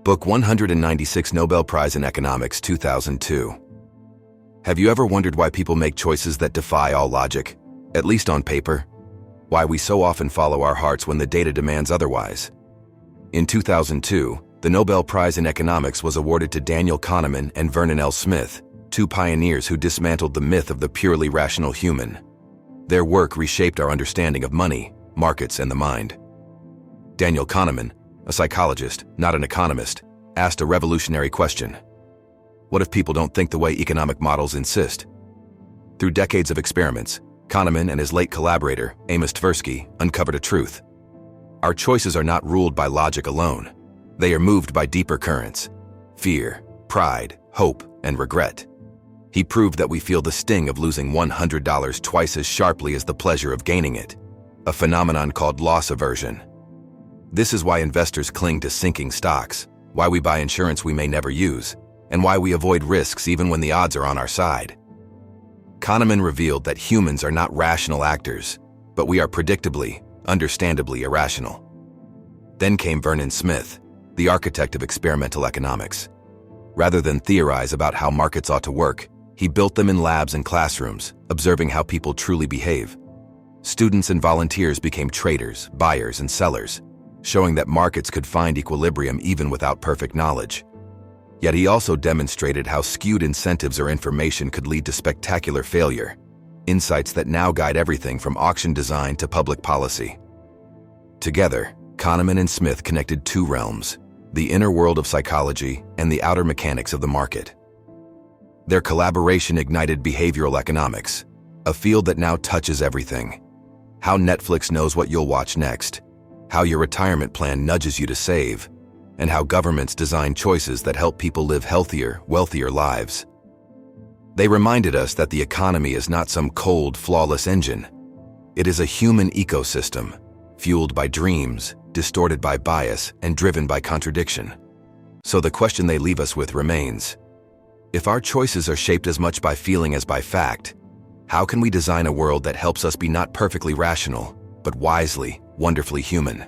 Book 196 Nobel Prize in Economics 2002. Have you ever wondered why people make choices that defy all logic, at least on paper? Why we so often follow our hearts when the data demands otherwise? In 2002, the Nobel Prize in Economics was awarded to Daniel Kahneman and Vernon L. Smith, two pioneers who dismantled the myth of the purely rational human. Their work reshaped our understanding of money, markets, and the mind. Daniel Kahneman, a psychologist, not an economist, asked a revolutionary question. What if people don't think the way economic models insist? Through decades of experiments, Kahneman and his late collaborator, Amos Tversky, uncovered a truth. Our choices are not ruled by logic alone. They are moved by deeper currents: fear, pride, hope, and regret. He proved that we feel the sting of losing $100 twice as sharply as the pleasure of gaining it, a phenomenon called loss aversion. This is why investors cling to sinking stocks, why we buy insurance we may never use, and why we avoid risks even when the odds are on our side. Kahneman revealed that humans are not rational actors, but we are predictably, understandably irrational. Then came Vernon Smith, the architect of experimental economics. Rather than theorize about how markets ought to work, he built them in labs and classrooms, observing how people truly behave. Students and volunteers became traders, buyers, and sellers, showing that markets could find equilibrium even without perfect knowledge. Yet he also demonstrated how skewed incentives or information could lead to spectacular failure, insights that now guide everything from auction design to public policy. Together, Kahneman and Smith connected two realms: the inner world of psychology and the outer mechanics of the market. Their collaboration ignited behavioral economics, a field that now touches everything. How Netflix knows what you'll watch next, how your retirement plan nudges you to save, and how governments design choices that help people live healthier, wealthier lives. They reminded us that the economy is not some cold, flawless engine. It is a human ecosystem, fueled by dreams, distorted by bias, and driven by contradiction. So the question they leave us with remains: if our choices are shaped as much by feeling as by fact, how can we design a world that helps us be not perfectly rational, but wisely, wonderfully human?